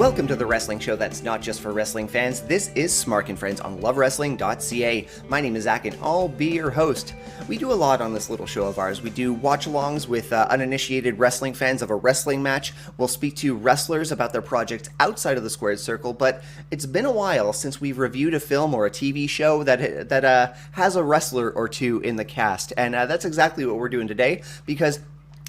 Welcome to the wrestling show that's not just for wrestling fans. This is Smark and Friends on lovewrestling.ca. My name is Zach and I'll be your host. We do a lot on this little show of ours. We do watch-alongs with uninitiated wrestling fans of a wrestling match. We'll speak to wrestlers about their projects outside of the squared circle, but it's been a while since we've reviewed a film or a TV show that has a wrestler or two in the cast, and that's exactly what we're doing today, because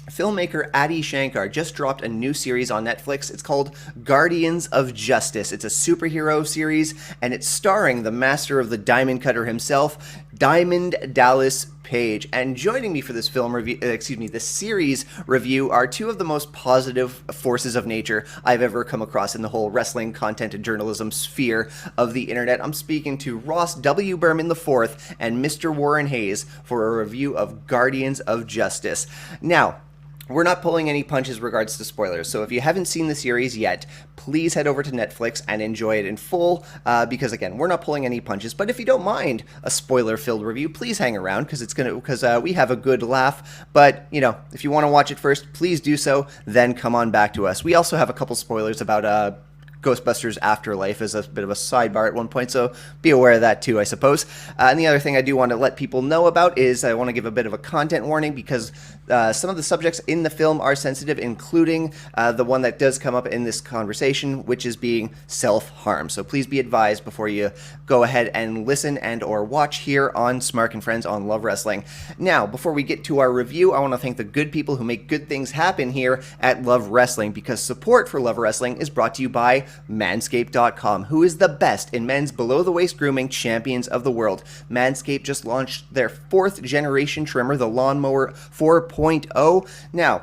filmmaker Adi Shankar just dropped a new series on Netflix. It's called Guardians of Justice. It's a superhero series, and it's starring the master of the diamond cutter himself, Diamond Dallas Page. And joining me for this this series review are two of the most positive forces of nature I've ever come across in the whole wrestling content and journalism sphere of the internet. I'm speaking to Ross W Berman IV and Mr. Warren Hayes for a review of Guardians of Justice. Now, we're not pulling any punches regards to spoilers, so if you haven't seen the series yet, please head over to Netflix and enjoy it in full, because again, we're not pulling any punches. But if you don't mind a spoiler-filled review, please hang around, because we have a good laugh. But you know, if you want to watch it first, please do so. Then come on back to us. We also have a couple spoilers about Ghostbusters Afterlife as a bit of a sidebar at one point, so be aware of that too, I suppose. And the other thing I do want to let people know about is I want to give a bit of a content warning, because some of the subjects in the film are sensitive, including the one that does come up in this conversation, which is being self-harm. So please be advised before you go ahead and listen and or watch here on Smark and Friends on Love Wrestling. Now, before we get to our review, I want to thank the good people who make good things happen here at Love Wrestling, because support for Love Wrestling is brought to you by Manscaped.com, who is the best in men's below-the-waist grooming champions of the world. Manscaped just launched their 4th generation trimmer, the Lawnmower 4.0. Now,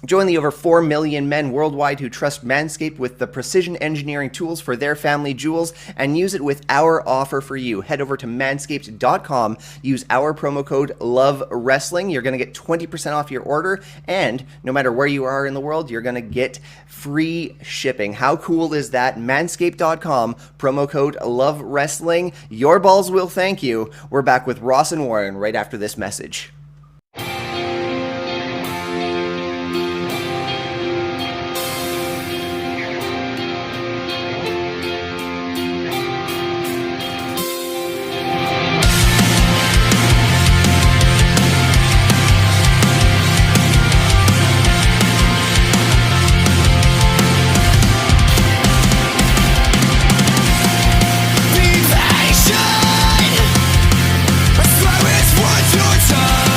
join the over 4 million men worldwide who trust Manscaped with the precision engineering tools for their family jewels, and use it with our offer for you. Head over to manscaped.com, use our promo code LOVEWRESTLING. You're going to get 20% off your order, and no matter where you are in the world, you're going to get free shipping. How cool is that? Manscaped.com, promo code LOVEWRESTLING. Your balls will thank you. We're back with Ross and Warren right after this message. Be patient. I swear it's worth your time.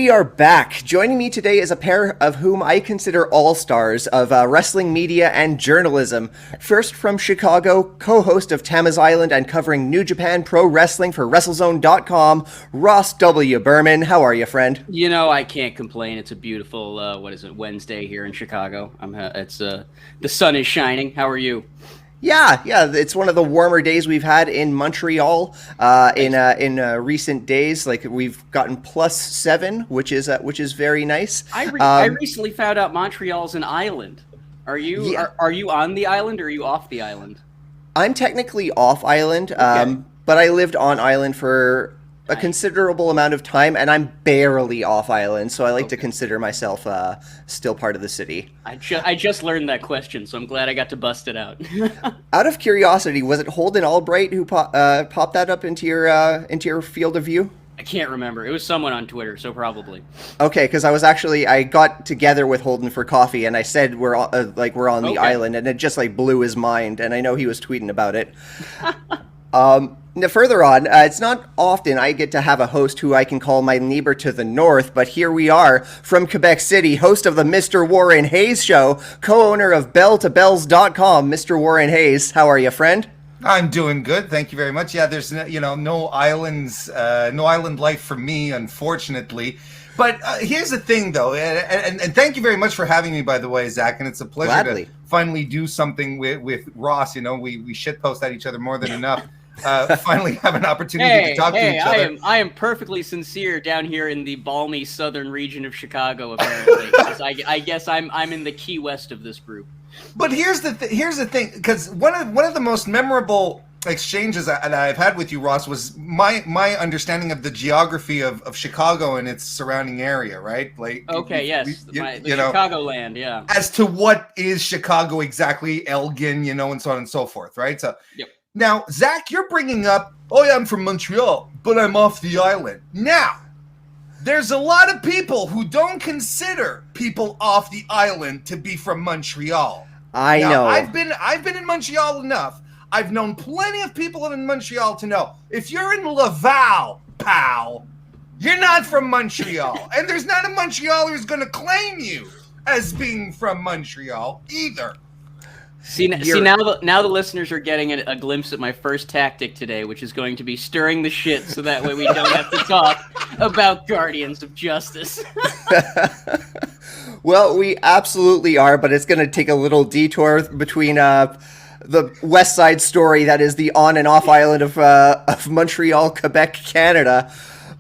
we are back. Joining me today is a pair of whom I consider all-stars of wrestling media and journalism. First from Chicago, co-host of Tama's Island and covering New Japan Pro Wrestling for WrestleZone.com, Ross W. Berman. How are you, friend? You know, I can't complain. It's a beautiful, Wednesday here in Chicago. The sun is shining. How are you? Yeah, it's one of the warmer days we've had in Montreal in recent days. Like we've gotten +7, which is very nice. I recently found out Montreal's an island. Are you are you on the island or are you off the island? I'm technically off island, but I lived on island for a considerable amount of time, and I'm barely off island, so I like to consider myself still part of the city. I just learned that question, so I'm glad I got to bust it out. Out of curiosity, was it Holden Albright who popped that up into your field of view? I can't remember. It was someone on Twitter, so probably. Okay, because I got together with Holden for coffee, and I said we're on the island, and it just blew his mind, and I know he was tweeting about it. Now, further on, it's not often I get to have a host who I can call my neighbor to the north, but here we are from Quebec City, host of the Mr. Warren Hayes Show, co-owner of bell2bells.com, Mr. Warren Hayes. How are you, friend? I'm doing good, thank you very much. Yeah, there's no islands, no island life for me, unfortunately. But here's the thing, though, and thank you very much for having me, by the way, Zach. And it's a pleasure to finally do something with Ross. You know, we shitpost at each other more than enough. Finally have an opportunity to talk to each other. I am perfectly sincere down here in the balmy southern region of Chicago, apparently. I guess I'm in the Key West of this group. But here's the thing, because one of the most memorable exchanges that I've had with you, Ross, was my understanding of the geography of Chicago and its surrounding area, right? Chicagoland, yeah. As to what is Chicago exactly, Elgin, and so on and so forth, right? So. Yep. Now, Zach, you're bringing up, oh yeah, I'm from Montreal, but I'm off the island. Now, there's a lot of people who don't consider people off the island to be from Montreal. I know. I've been in Montreal enough. I've known plenty of people in Montreal to know if you're in Laval, pal, you're not from Montreal. And there's not a Montrealer who's going to claim you as being from Montreal either. See now the listeners are getting a glimpse at my first tactic today, which is going to be stirring the shit so that way we don't have to talk about Guardians of Justice. Well, we absolutely are, but it's going to take a little detour between the West Side Story that is the on and off island of Montreal, Quebec, Canada.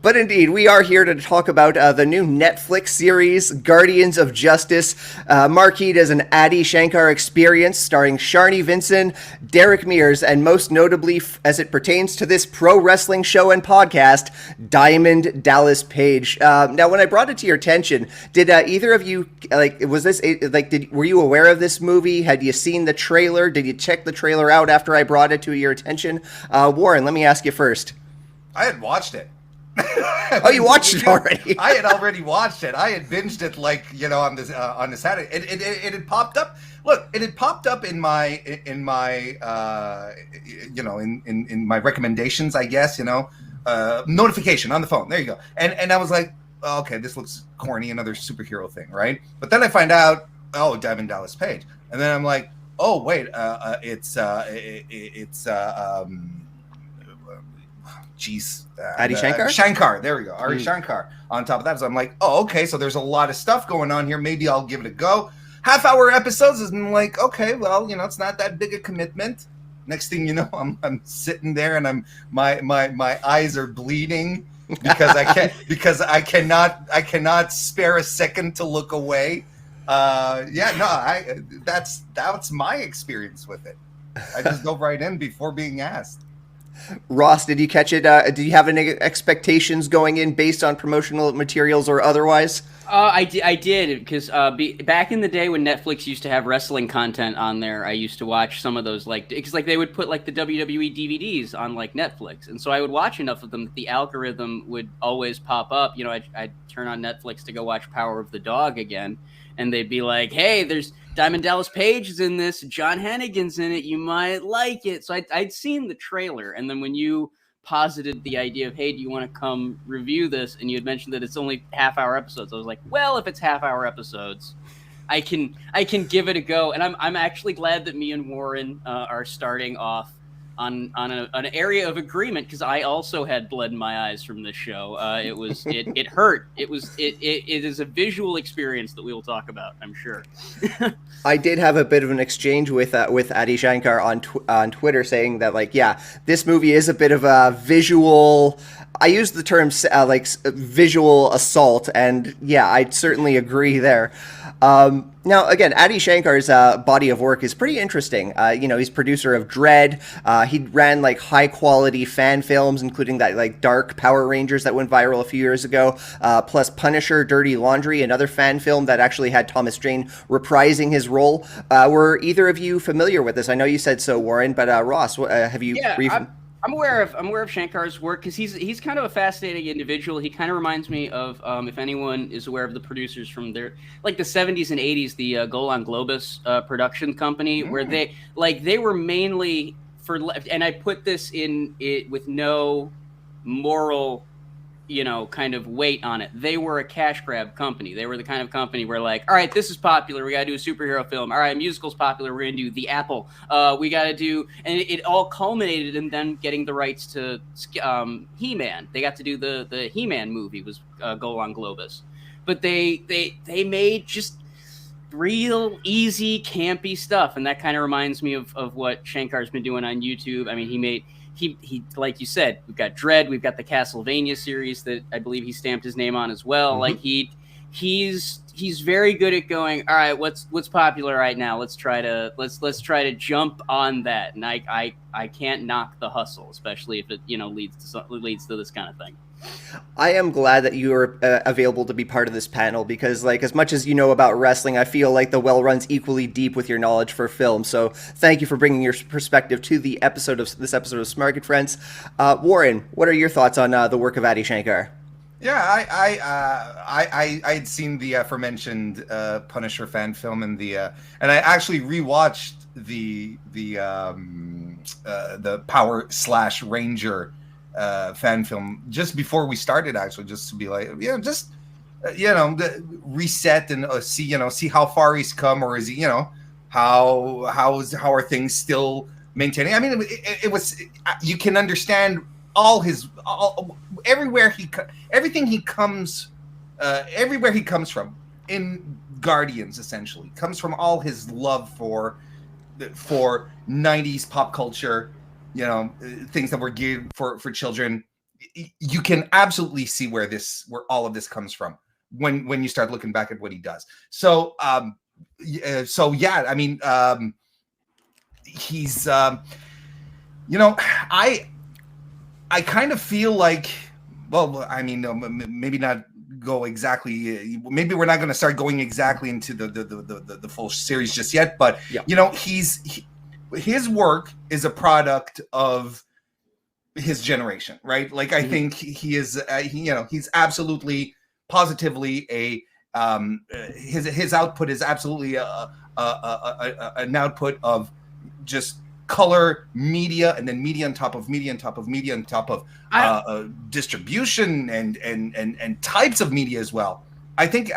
But indeed, we are here to talk about the new Netflix series, Guardians of Justice, marqueed as an Adi Shankar experience starring Sharni Vinson, Derek Mears, and most notably, as it pertains to this pro wrestling show and podcast, Diamond Dallas Page. Now, when I brought it to your attention, did either of you, were you aware of this movie? Had you seen the trailer? Did you check the trailer out after I brought it to your attention? Warren, let me ask you first. I had watched it. Oh, you watched it already? I had already watched it. I had binged it on the Saturday. It had popped up. Look, it had popped up in my in my recommendations, I guess, notification on the phone. There you go. And I was like, oh, okay, this looks corny, another superhero thing, right? But then I find out, oh, Diamond Dallas Page, and then I'm like, oh wait, it's Adi Shankar? Shankar, there we go. Adi Shankar on top of that. So I'm like, oh, okay, so there's a lot of stuff going on here. Maybe I'll give it a go. Half-hour episodes, and I'm like, okay, well, it's not that big a commitment. Next thing you know, I'm sitting there and my eyes are bleeding because I cannot spare a second to look away. That's my experience with it. I just dove right in before being asked. Ross, did you catch it? Did you have any expectations going in based on promotional materials or otherwise? I did, because back in the day when Netflix used to have wrestling content on there, I used to watch some of those, because they would put the WWE DVDs on Netflix, and so I would watch enough of them that the algorithm would always pop up. I'd turn on Netflix to go watch Power of the Dog again, and they'd be like, hey, there's Diamond Dallas Page is in this, John Hennigan's in it, you might like it. So I'd seen the trailer, and then when you posited the idea of, hey, do you want to come review this? And you had mentioned that it's only half-hour episodes. I was like, well, if it's half-hour episodes, I can give it a go. And I'm actually glad that me and Warren are starting off on an area of agreement, because I also had blood in my eyes from this show. It hurt. It is a visual experience that we will talk about, I'm sure. I did have a bit of an exchange with Adi Shankar on Twitter, saying that, like, yeah, this movie is a bit of a visual. I used the term visual assault, and yeah, I certainly agree there. Now, again, Adi Shankar's body of work is pretty interesting. He's producer of Dread. He ran like high quality fan films, including that like Dark Power Rangers that went viral a few years ago, plus Punisher, Dirty Laundry, another fan film that actually had Thomas Jane reprising his role. Were either of you familiar with this? I know you said so, Warren, but Ross, have you? Yeah, I'm aware of Shankar's work, because he's kind of a fascinating individual. He kind of reminds me of, if anyone is aware of the producers from the 70s and 80s, the Golan Globus production company, where they were mainly for, and I put this in it with no moral, kind of weight on it. They were a cash grab company. They were the kind of company where, like, all right, this is popular, we got to do a superhero film. All right, musical's popular, we're going to do The Apple. We got to do, and it all culminated in them getting the rights to He-Man. They got to do the He-Man movie, was Golan Globus. But they made just real easy, campy stuff, and that kind of reminds me of what Shankar's been doing on YouTube. I mean, he like you said, we've got Dread, we've got the Castlevania series that I believe he stamped his name on as well. Mm-hmm. Like he's very good at going, all right, what's popular right now? Let's try to jump on that. And I can't knock the hustle, especially if it leads to this kind of thing. I am glad that you are available to be part of this panel, because, like, as much as you know about wrestling, I feel like the well runs equally deep with your knowledge for film. So thank you for bringing your perspective to this episode of Smark and Friends. Warren, what are your thoughts on the work of Adi Shankar? Yeah, I'd seen the aforementioned Punisher fan film, and I actually rewatched the Power/Ranger fan film just before we started, actually, just to be like, reset and see how far he's come, or is he, how are things still maintaining? I mean, it was, you can understand everywhere he comes from in Guardians, essentially comes from all his love for 90s pop culture, things that were geared for children. You can absolutely see where all of this comes from when you start looking back at what he does. So yeah, I mean, he's I kind of feel like, well, I mean, maybe not go exactly. Maybe we're not going to start going exactly into the full series just yet, but yeah. His work is a product of his generation, right? Like, I think he is, he's absolutely, positively his output is absolutely an output of just color media, and then media on top of media on top of media on top of distribution and types of media as well. I think,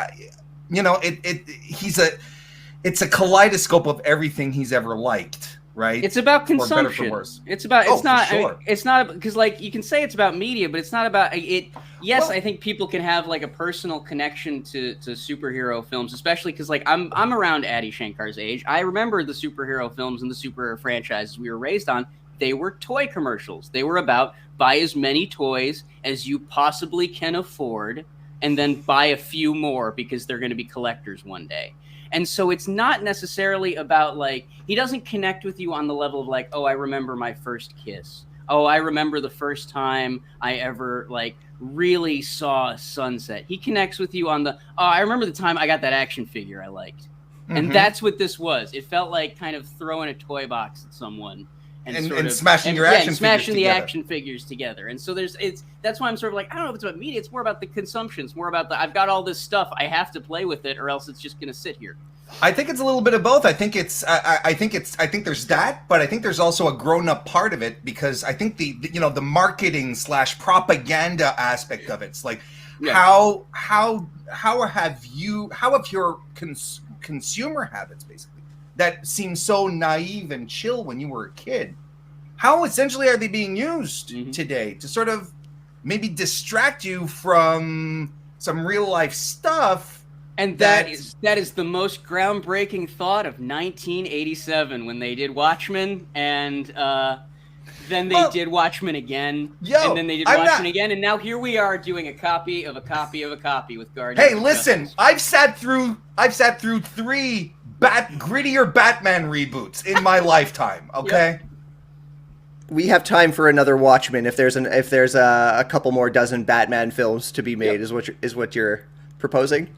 it's a kaleidoscope of everything he's ever liked. Right. It's about consumption. It's not because, like, you can say it's about media, but it's not about it. Yes, well, I think people can have like a personal connection to superhero films, especially because, like, I'm around Adi Shankar's age. I remember the superhero films and the superhero franchises we were raised on. They were toy commercials. They were about buy as many toys as you possibly can afford, and then buy a few more because they're going to be collectors one day. And so it's not necessarily about, like, he doesn't connect with you on the level of, like, oh, I remember my first kiss. Oh, I remember the first time I ever, like, really saw a sunset. He connects with you on the, oh, I remember the time I got that action figure I liked. Mm-hmm. And that's what this was. It felt like kind of throwing a toy box at someone. And smashing the action figures together. And so that's why I'm sort of like, I don't know if it's about media. It's more about the consumption. It's more about I've got all this stuff. I have to play with it, or else it's just going to sit here. I think it's a little bit of both. I think there's that, but I think there's also a grown-up part of it, because I think the marketing / propaganda aspect of it's like, how have your consumer habits, basically, that seem so naive and chill when you were a kid, how essentially are they being used today to sort of maybe distract you from some real life stuff? And that is the most groundbreaking thought of 1987, when they did Watchmen, and then they did Watchmen again, and then they did Watchmen again, and now here we are doing a copy of a copy of a copy with Guardians. Hey, listen, I've sat through 3 grittier Batman reboots in my lifetime. Okay. Yep. We have time for another Watchmen if there's a couple more dozen Batman films to be made. Is what you're proposing?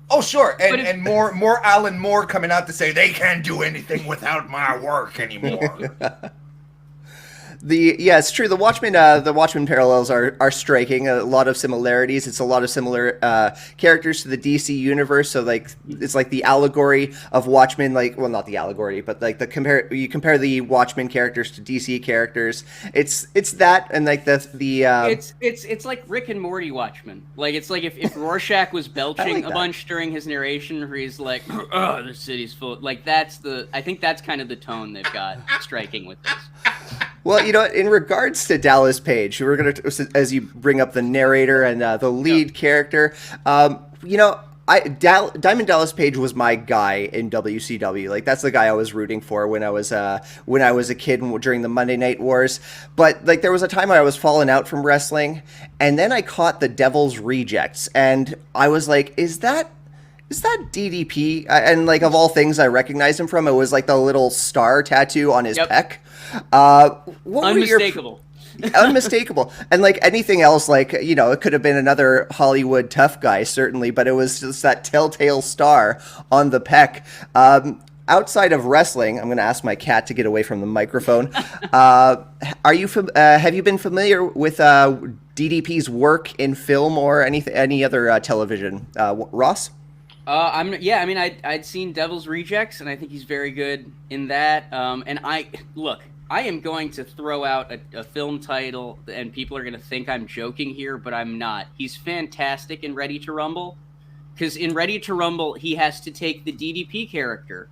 Oh, sure, and more Alan Moore coming out to say they can't do anything without my work anymore. It's true. The Watchmen parallels are striking. A lot of similarities. It's a lot of similar characters to the DC universe. So it's like the allegory of Watchmen. Not the allegory, but you compare the Watchmen characters to DC characters. It's that, and it's like Rick and Morty Watchmen. It's like if Rorschach was belching a bunch during his narration, where he's like, "Oh, the city's full." I think that's kind of the tone they've got striking with this. Well, in regards to Dallas Page, we're going to, as you bring up the narrator and the lead character, Diamond Dallas Page was my guy in WCW. That's the guy I was rooting for when I was a kid during the Monday Night Wars. But there was a time I was falling out from wrestling, and then I caught the Devil's Rejects, and I was like, is that DDP? And of all things I recognized him from, it was the little star tattoo on his pec. Unmistakable. Unmistakable. And anything else, it could have been another Hollywood tough guy, certainly, but it was just that telltale star on the pec. Outside of wrestling, I'm going to ask my cat to get away from the microphone. Have you been familiar with DDP's work in film or any other television? Ross? I'd seen Devil's Rejects, and I think he's very good in that. I am going to throw out a film title, and people are going to think I'm joking here, but I'm not. He's fantastic in Ready to Rumble, because in Ready to Rumble, he has to take the DDP character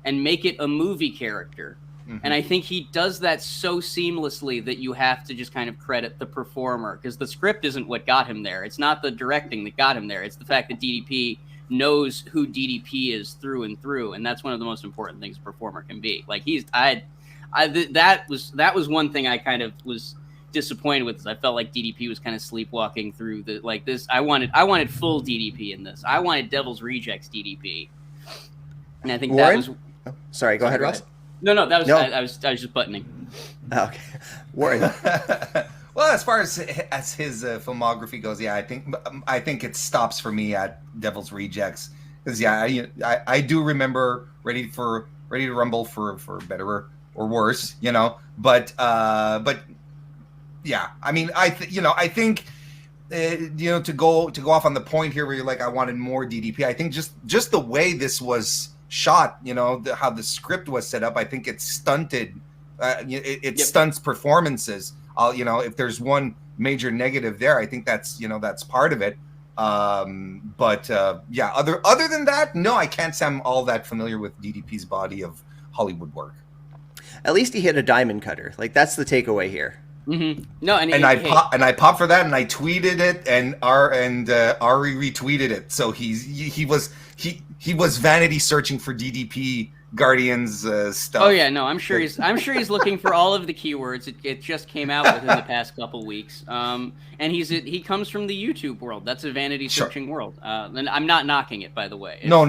and make it a movie character. Mm-hmm. And I think he does that so seamlessly that you have to just kind of credit the performer, because the script isn't what got him there. It's not the directing that got him there. It's the fact that DDP knows who DDP is through and through, and that's one of the most important things a performer can be. That was one thing I kind of was disappointed with. Is I felt like DDP was kind of sleepwalking through this. I wanted full DDP in this. I wanted Devil's Rejects DDP, and I think Warren? that was. Oh, sorry, go ahead, Ross. No, that was no. I was just buttoning. Oh, okay, Warren. Well, as far as his filmography goes, I think it stops for me at Devil's Rejects, because I do remember Ready to Rumble for better or worse, but yeah, I mean, I think to go off on the point here where you're like, I wanted more DDP. I think just the way this was shot, how the script was set up, I think it stunted. It stunts performances. If there's one major negative there, I think that's part of it. Other than that, no, I can't say I'm all that familiar with DDP's body of Hollywood work. At least he hit a diamond cutter. That's the takeaway here. Mm-hmm. No, I popped for that, and I tweeted it, and Ari retweeted it. So he was vanity searching for DDP Guardians stuff. Oh yeah, no, I'm sure he's looking for all of the keywords. It just came out within the past couple weeks. And he comes from the YouTube world. That's a vanity searching world. And I'm not knocking it, by the way. No.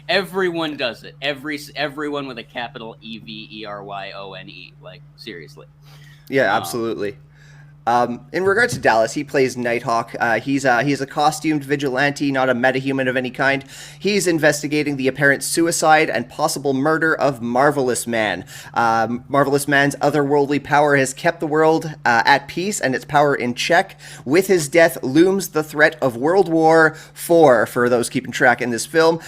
Everyone does it. Everyone with a capital EVERYONE. Seriously. Yeah, absolutely. In regards to Dallas, he plays Nighthawk. He's a costumed vigilante, not a metahuman of any kind. He's investigating the apparent suicide and possible murder of Marvelous Man. Marvelous Man's otherworldly power has kept the world at peace and its power in check. With his death looms the threat of World War IV, for those keeping track in this film.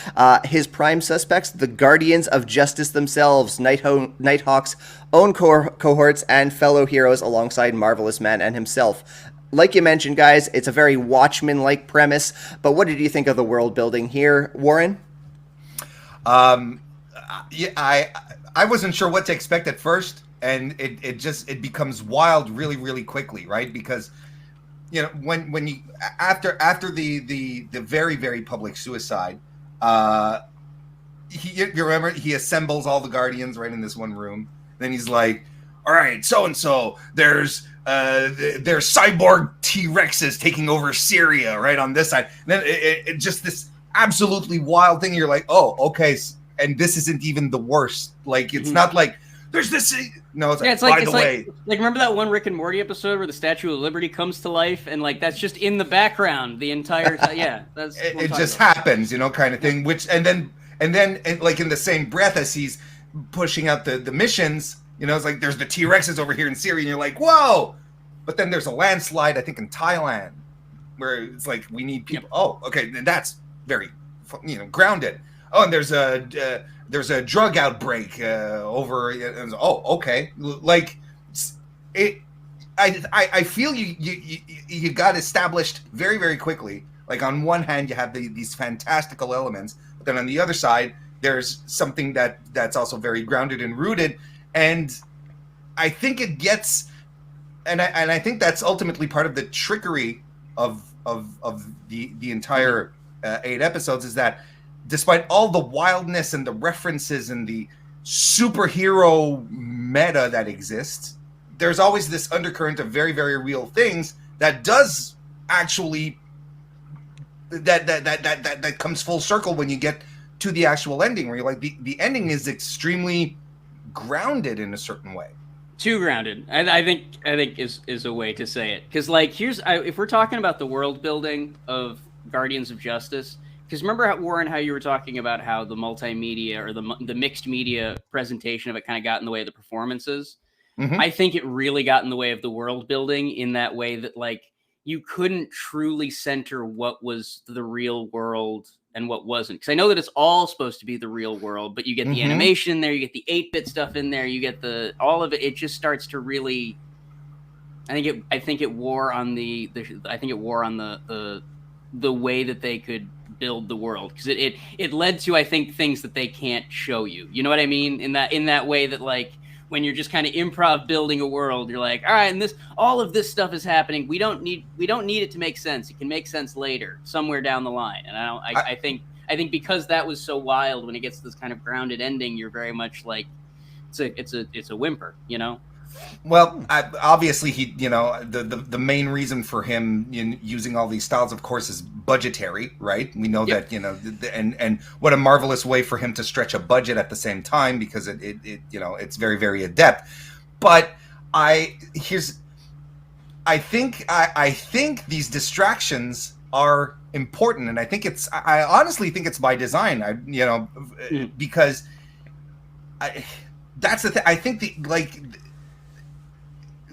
His prime suspects, the Guardians of Justice themselves, Nighthawk's own cohorts and fellow heroes alongside Marvelous Man and himself. Like you mentioned, guys, it's a very Watchmen-like premise, but what did you think of the world building here, Warren? Yeah, I wasn't sure what to expect at first, and it becomes wild really, really quickly, right? Because when you after the very, very public suicide, you remember he assembles all the Guardians right in this one room. Then he's like, all right, so there's cyborg T-Rexes taking over Syria right on this side. And then it just this absolutely wild thing. You're like, oh, okay. And this isn't even the worst. Like, it's not like there's this. No, it's like, by the way. Like, remember that one Rick and Morty episode where the Statue of Liberty comes to life? And, like, that's just in the background the entire time. Yeah. That's it just happens, kind of thing. And then, like, in the same breath as he's pushing out the missions, it's like there's the T-Rexes over here in Syria, and you're like, whoa! But then there's a landslide, I think, in Thailand, where it's like we need people. Yep. Oh, okay, that's very, grounded. Oh, and there's a drug outbreak over. Oh, okay, like it. I feel you got established very, very quickly. Like on one hand, you have these fantastical elements, but then on the other side, there's something that's also very grounded and rooted, and I think it gets, and I think that's ultimately part of the trickery of the entire 8 episodes, is that despite all the wildness and the references and the superhero meta that exists, there's always this undercurrent of very, very real things that does actually that comes full circle when you get to the actual ending, where you're like, the ending is extremely grounded in a certain way. Too grounded, I think is a way to say it. Because like, if we're talking about the world building of Guardians of Justice, because remember, Warren, how you were talking about how the multimedia or the mixed media presentation of it kind of got in the way of the performances. Mm-hmm. I think it really got in the way of the world building in that way that, like, you couldn't truly center what was the real world and what wasn't. Because I know that it's all supposed to be the real world, but you get the animation in there, you get the 8-bit stuff in there, you get all of it. It just starts to really. I think it wore on the way that they could build the world, because it led to, I think, things that they can't show you. You know what I mean? In that way that, like, when you're just kind of improv building a world, you're like, all right, and all of this stuff is happening. We don't need it to make sense. It can make sense later, somewhere down the line. And I think because that was so wild, when it gets to this kind of grounded ending, you're very much like, it's a whimper, Well, obviously, he, the main reason for him using all these styles, of course, is budgetary, right? We know that, and what a marvelous way for him to stretch a budget at the same time, because it's very, very adept. But I think these distractions are important, and I honestly think it's by design. Because that's the thing. I think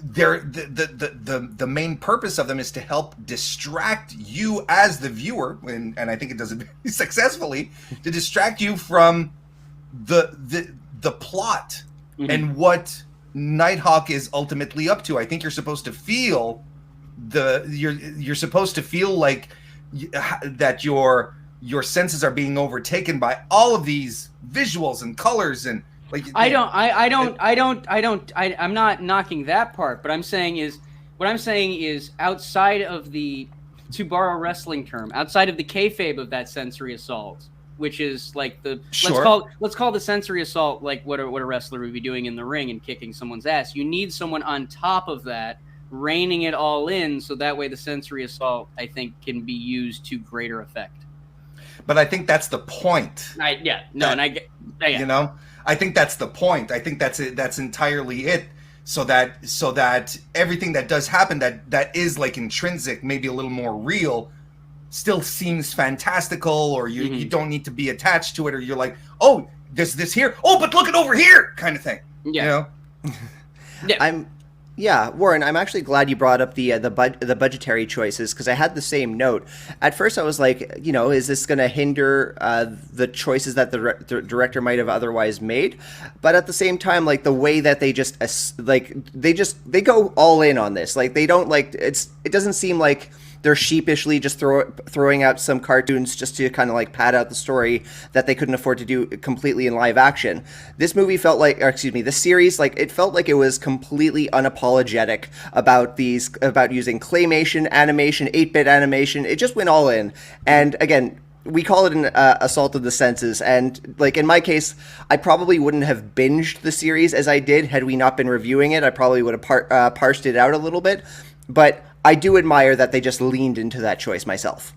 the main purpose of them is to help distract you as the viewer, and I think it does it successfully, to distract you from the plot and what Nighthawk is ultimately up to. I think you're supposed to feel you're supposed to feel like that your senses are being overtaken by all of these visuals and colors and. Like, I'm not knocking that part, but what I'm saying is outside of to borrow a wrestling term, outside of the kayfabe of that sensory assault, which is like let's call the sensory assault like what a wrestler would be doing in the ring and kicking someone's ass. You need someone on top of that, reining it all in, so that way the sensory assault, I think, can be used to greater effect. But I think that's the point. I think that's the point. I think that's entirely it. so that everything that does happen that is like intrinsic, maybe a little more real, still seems fantastical, or you don't need to be attached to it, or you're like, oh, there's this here, oh, but look it over here, kind of thing. Yeah. You know? Warren, I'm actually glad you brought up the budgetary choices, because I had the same note. At first, I was like, you know, is this going to hinder the choices that the director might have otherwise made? But at the same time, like the way that they go all in on this, like they don't it doesn't seem like they're sheepishly just throwing out some cartoons just to kind of like pad out the story that they couldn't afford to do completely in live action. This movie felt like, or excuse me, this series, like it felt like it was completely unapologetic about using claymation, animation, 8-bit animation. It just went all in. And again, we call it an assault of the senses, and like in my case, I probably wouldn't have binged the series as I did had we not been reviewing it. I probably would have parsed it out a little bit, but I do admire that they just leaned into that choice myself.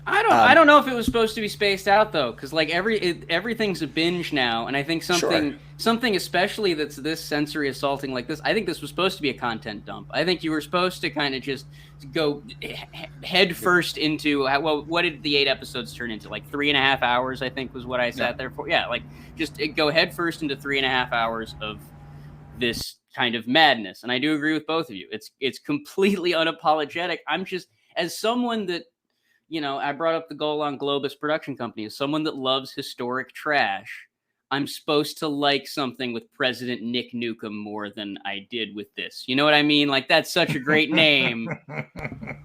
I don't know if it was supposed to be spaced out though, because like everything's a binge now, and I think something especially that's this sensory assaulting like this, I think this was supposed to be a content dump. I think you were supposed to kind of just go head first into what did the 8 episodes turn into? Like 3.5 hours, I think was what I sat there for. Yeah, like just go head first into 3.5 hours of this kind of madness. And I do agree with both of you. It's completely unapologetic. I'm just, as someone that, you know, I brought up the Golan Globus production company, as someone that loves historic trash, I'm supposed to like something with President Nick Nukem more than I did with this. You know what I mean? Like, that's such a great name.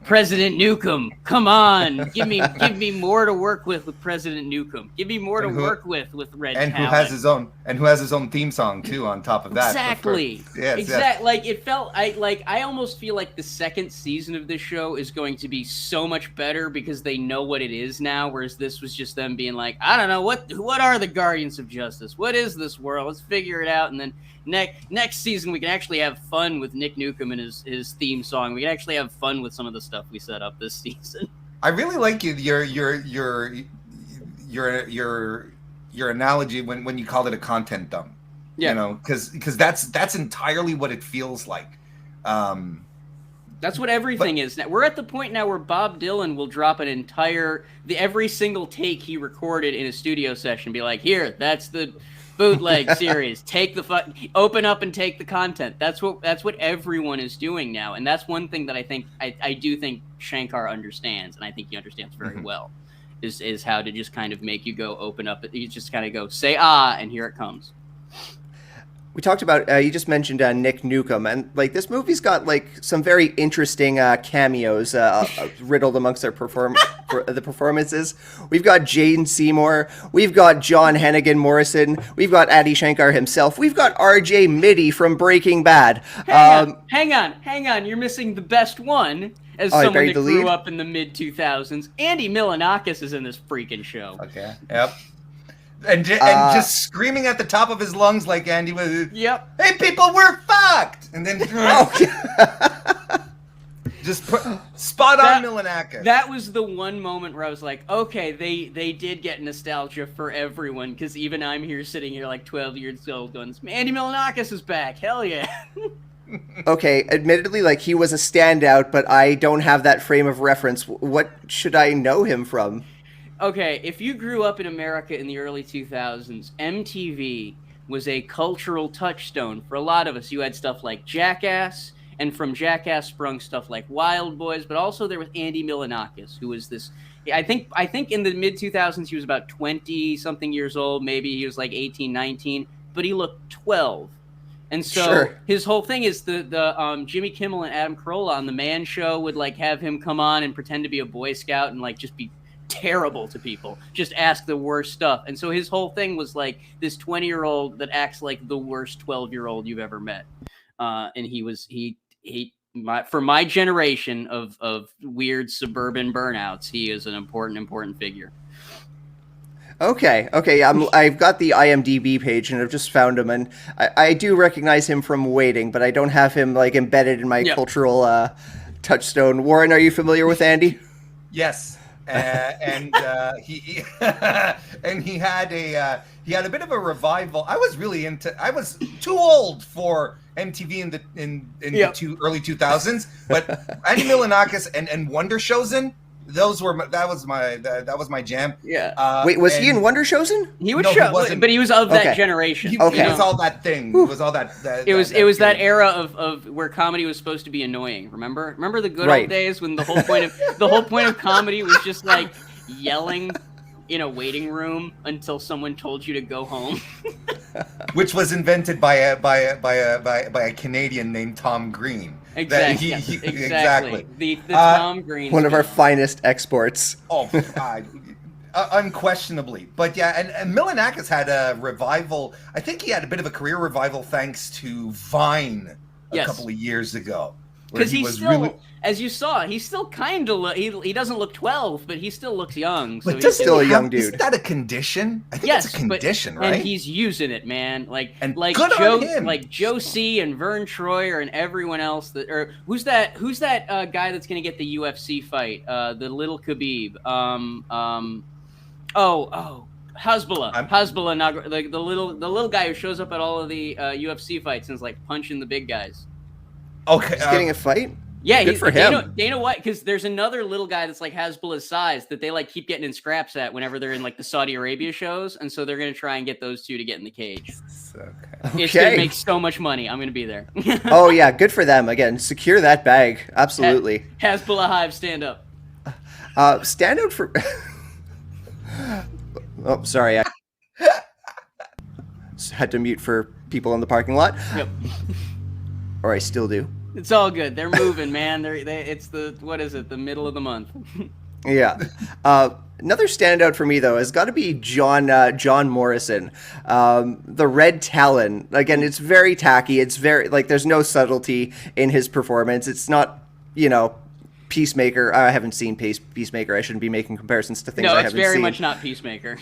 President Nukem. Come on. Give me more to work with President Nukem. Give me more to work with Red And Talon. who has his own theme song too on top of that. Exactly. Yes. Like it felt I almost feel like the second season of this show is going to be so much better because they know what it is now, whereas this was just them being like, I don't know, what are the Guardians of Justice? What is this world? Let's figure it out. And then next season we can actually have fun with Nick Nukem and his theme song. We can actually have fun with some of the stuff we set up this season. I really like your analogy when you called it a content dump. Yeah. You know, because that's entirely what it feels like. That's what everything is now. We're at the point now where Bob Dylan will drop every single take he recorded in a studio session, be like, here, that's the bootleg series. Take open up and take the content. That's what everyone is doing now, and that's one thing that I do think Shankar understands, and I think he understands very well, is how to just kind of make you go open up. You just kind of go say and here it comes. We talked about, you just mentioned Nick Nukem, and like this movie's got like some very interesting cameos riddled amongst the performances. We've got Jane Seymour, we've got John Hennigan Morrison, we've got Adi Shankar himself, we've got R.J. Mitty from Breaking Bad. Hang on, you're missing the best one. As someone that grew up in the mid-2000s, Andy Milonakis is in this freaking show. Okay, yep. And just screaming at the top of his lungs like Andy was. Yep. Hey, people, we're fucked! And then just spot on Milonakis. That was the one moment where I was like, okay, they did get nostalgia for everyone, because even I'm sitting here like 12 years old going, Andy Milonakis is back, hell yeah. Okay, admittedly, like he was a standout, but I don't have that frame of reference. What should I know him from? Okay, if you grew up in America in the early 2000s, MTV was a cultural touchstone for a lot of us. You had stuff like Jackass, and from Jackass sprung stuff like Wild Boys, but also there was Andy Milonakis, who was this. I think in the mid 2000s he was about 20-something years old. Maybe he was like 18, 19, but he looked 12. And so his whole thing is the Jimmy Kimmel and Adam Carolla on the Man Show would like have him come on and pretend to be a Boy Scout and like just be terrible to people, just ask the worst stuff. And so his whole thing was like this 20-year-old that acts like the worst 12-year-old you've ever met. And for my generation of weird suburban burnouts, he is an important figure. Okay. I've got the IMDb page and I've just found him, and I do recognize him from Waiting, but I don't have him like embedded in my cultural touchstone. Warren, are you familiar with Andy? Yes. He and he had a bit of a revival. I was too old for MTV in the early 2000s, but Andy Milonakis and Wonder Chosen, that was my jam. Yeah. Wait, was he in Wonder Chosen? He would but he was of that generation. He was all that thing. It was all that. It was that era of where comedy was supposed to be annoying. Remember the good old days when the whole point of comedy was just like yelling in a waiting room until someone told you to go home. Which was invented by a Canadian named Tom Green. Exactly. Exactly. The Tom Green. One of our finest exports. Oh, unquestionably. But yeah, and Milonakis had a revival. I think he had a bit of a career revival thanks to Vine a couple of years ago. Because he's still, as you saw, he's still kind of, he doesn't look 12, but he still looks young. So but he's still a young dude. Isn't that a condition? I think it's a condition, right? And he's using it, man. Like Joe C. and Vern Troyer and everyone else who's that guy that's gonna get the UFC fight? The little Khabib. Hezbollah, the little guy who shows up at all of the UFC fights and is like punching the big guys. Okay, he's getting a fight. Yeah, good for him. Dana White, because there's another little guy that's like Hezbollah's size that they like keep getting in scraps at whenever they're in like the Saudi Arabia shows, and so they're gonna try and get those two to get in the cage. Okay. It's gonna make so much money. I'm gonna be there. Oh yeah, good for them. Again, secure that bag. Absolutely. Hezbollah Hive, stand up. Stand out for. Oh, sorry. I had to mute for people in the parking lot. Yep. Or I still do. It's all good. They're moving, man. It's the middle of the month. Yeah. Another standout for me, though, has got to be John Morrison. The Red Talon. Again, it's very tacky. It's very, there's no subtlety in his performance. It's not, Peacemaker. I haven't seen Peacemaker. I shouldn't be making comparisons to things I haven't seen. No, it's very much not Peacemaker.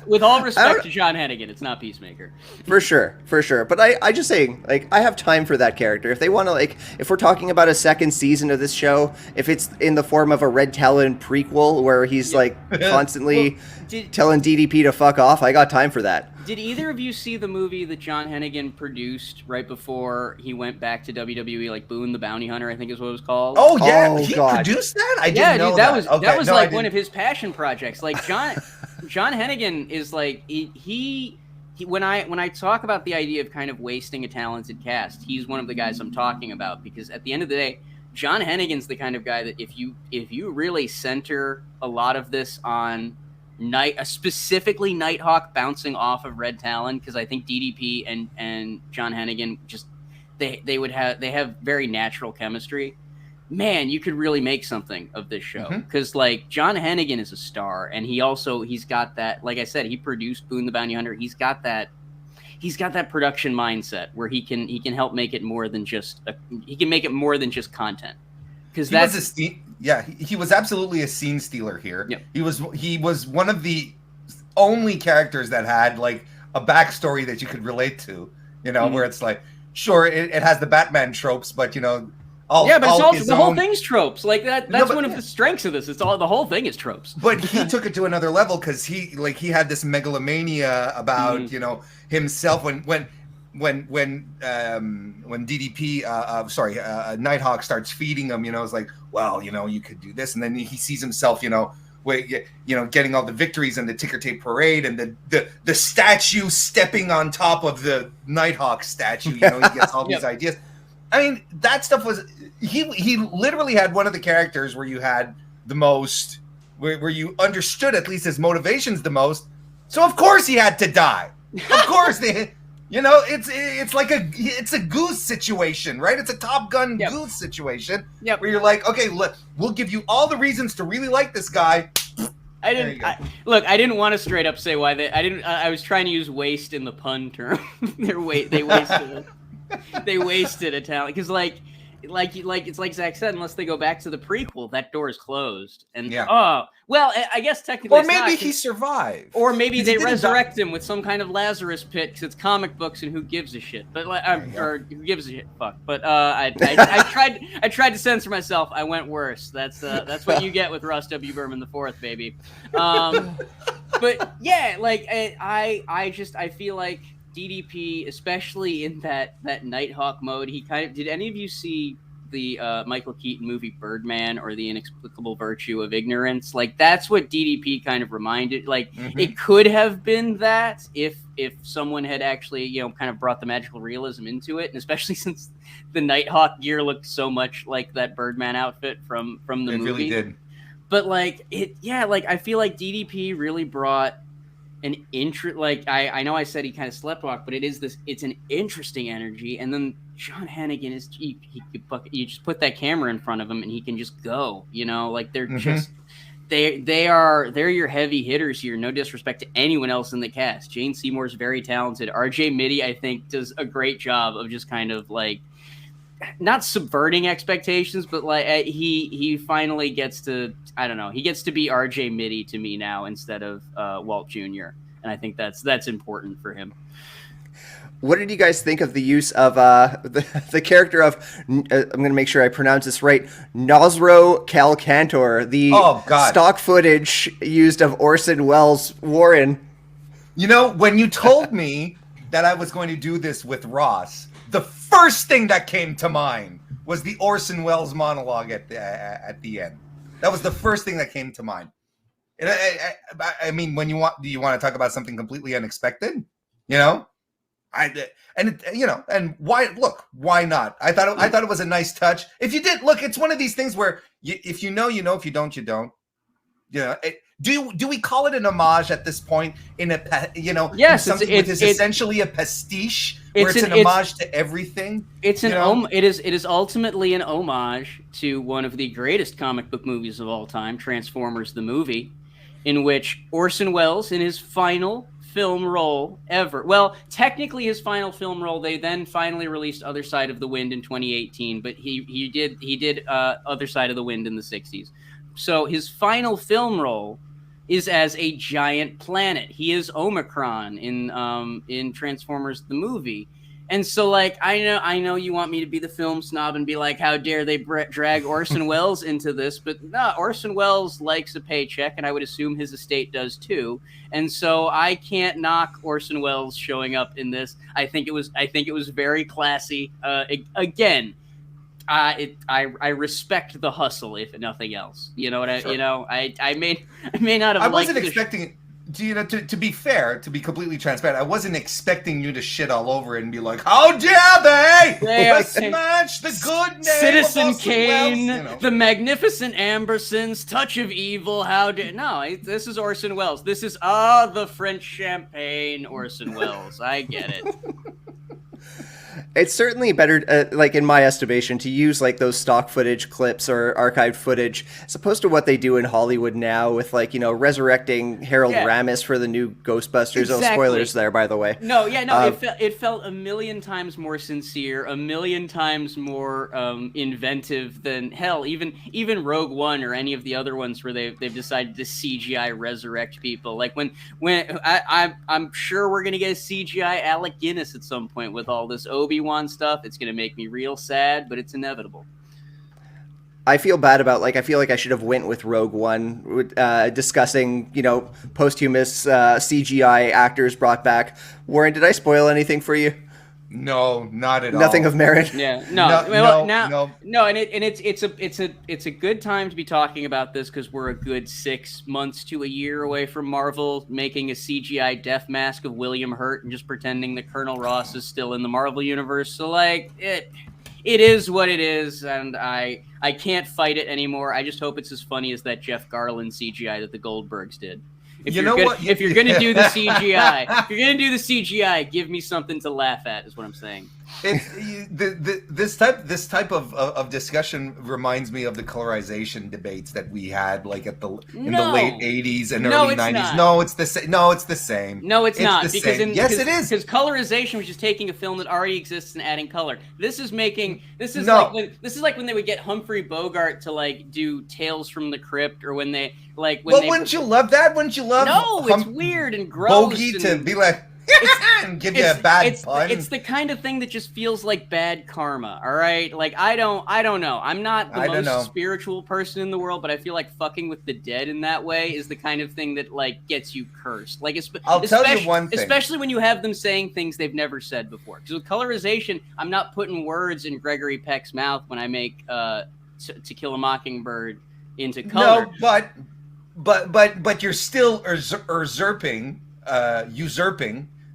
With all respect to John Hennigan, it's not Peacemaker. For sure. But I just saying, I have time for that character. If they want to, if we're talking about a second season of this show, if it's in the form of a Red Talon prequel where he's constantly telling DDP to fuck off, I got time for that. Did either of you see the movie that John Hennigan produced right before he went back to WWE, like Boone the Bounty Hunter, I think is what it was called? Oh yeah, he produced that? I didn't know that. That was one of his passion projects. Like John Hennigan is like he when I talk about the idea of kind of wasting a talented cast, he's one of the guys I'm talking about, because at the end of the day, John Hennigan's the kind of guy that if you really center a lot of this on specifically Nighthawk bouncing off of Red Talon, because I think DDP and John Hennigan just they have very natural chemistry. Man, you could really make something of this show, because John Hennigan is a star, and he's got that, like I said, he produced Boone the Bounty Hunter. He's got that production mindset where he can help make it more than just content. Because he was absolutely a scene stealer here. Yep. He was one of the only characters that had a backstory that you could relate to, where it's sure, it has the Batman tropes, but the whole thing's tropes. That's one of the strengths of this. The whole thing is tropes. But he took it to another level because he had this megalomania about himself when DDP Nighthawk starts feeding him, it's you could do this, and then he sees himself getting all the victories and the ticker tape parade and the statue stepping on top of the Nighthawk statue. He gets all these ideas. I mean, that stuff was he literally had one of the characters where you had the most where you understood at least his motivations the most. So of course he had to die. Of course it's a Goose situation, right? It's a Top Gun Goose situation where you're like, okay, look, we'll give you all the reasons to really like this guy. I didn't want to straight up say why I was trying to use waste in the pun term. They wasted it. They wasted a talent because like it's like Zach said, unless they go back to the prequel, that door is closed. And Yeah. well, I guess technically, Or it's maybe not, he survived. or maybe 'Cause they he didn't resurrect him with some kind of Lazarus pit because it's comic books and who gives a shit. But or who gives a shit? Fuck. But I tried to censor myself. I went worse. That's what you get with Ross W Berman IV, baby. But yeah, like I feel like DDP, especially in that Nighthawk mode, he kind of did. Any of you see the Michael Keaton movie Birdman or The Inexplicable Virtue of Ignorance? Like that's what DDP kind of reminded. Like it could have been that if someone had actually kind of brought the magical realism into it, and especially since the Nighthawk gear looked so much like that Birdman outfit from the movie. It really did. But like I feel like DDP really brought an interest. Like I know I said he kind of sleptwalked, but it's an interesting energy. And then Sean Hannigan is you just put that camera in front of him and he can just go. Like they're just they're your heavy hitters here. No disrespect to anyone else in the cast. Jane Seymour's very talented. RJ Mitty, I think, does a great job of just kind of like not subverting expectations, but like he finally gets to, I don't know, he gets to be RJ Mitty to me now instead of Walt Jr. And I think that's important for him. What did you guys think of the use of the character of, I'm going to make sure I pronounce this right, Nosro Calcantor, the stock footage used of Orson Welles' Warren? When you told me that I was going to do this with Ross, the first thing that came to mind was the Orson Welles monologue at the end. That was the first thing that came to mind. And I mean, do you want to talk about something completely unexpected? And why? Look, why not? I thought it was a nice touch. If you did, look, it's one of these things where if you know, if you don't, you don't. Do we call it an homage at this point? Yes, it's essentially a pastiche. Where it's an homage to everything. It is ultimately an homage to one of the greatest comic book movies of all time, Transformers the movie, in which Orson Welles, in his final film role ever, well, technically his final film role, they then finally released Other Side of the Wind in 2018, but he did Other Side of the Wind in the 60s. So his final film role is as a giant planet. He is Omicron in Transformers the movie. And so like I know you want me to be the film snob and be like, how dare they drag Orson Welles into this, but no, Orson Welles likes a paycheck, and I would assume his estate does too. And so I can't knock Orson Welles showing up in this. I think it was very classy. Again, I respect the hustle, if nothing else. You know what I may not have. I wasn't expecting it. To be fair, to be completely transparent, I wasn't expecting you to shit all over it and be like, "How dare they smash the good name Citizen of Kane, the Magnificent Ambersons, Touch of Evil"? How dare? No, this is Orson Welles. This is the French champagne Orson Welles. I get it. It's certainly better, like in my estimation, to use like those stock footage clips or archived footage as opposed to what they do in Hollywood now with like, resurrecting Harold Ramis for the new Ghostbusters. Exactly. Oh, spoilers there, by the way. It felt a million times more sincere, a million times more inventive than hell. Even Rogue One or any of the other ones where they've decided to CGI resurrect people. Like when I'm sure we're gonna get a CGI Alec Guinness at some point with all this Obi-Wan stuff. It's going to make me real sad, but it's inevitable. I feel bad about, I feel like I should have went with Rogue One, discussing, posthumous CGI actors brought back. Warren, did I spoil anything for you? No, not at all. Nothing of merit. Yeah, no. And it's a good time to be talking about this because we're a good 6 months to a year away from Marvel making a CGI death mask of William Hurt and just pretending that Colonel Ross is still in the Marvel universe. So it is what it is, and I can't fight it anymore. I just hope it's as funny as that Jeff Garlin CGI that the Goldbergs did. If you're gonna do the CGI, give me something to laugh at, is what I'm saying. This type of discussion reminds me of the colorization debates that we had like in the late 80s and early 90s. Not. No, it's the same. No, it's the same. No, it's not. Yes, it is. Because colorization was just taking a film that already exists and adding color. This is like when they would get Humphrey Bogart to like do Tales from the Crypt, or when they like when wouldn't you love that? Wouldn't you love it's weird and gross. Bogey to be like and give you a bad pun. It's the kind of thing that just feels like bad karma. All right, like I don't know. I'm not the most spiritual person in the world, but I feel like fucking with the dead in that way is the kind of thing that like gets you cursed. Like I'll tell you one thing, especially when you have them saying things they've never said before. Because with colorization, I'm not putting words in Gregory Peck's mouth when I make To Kill a Mockingbird into color. No, but you're still usurping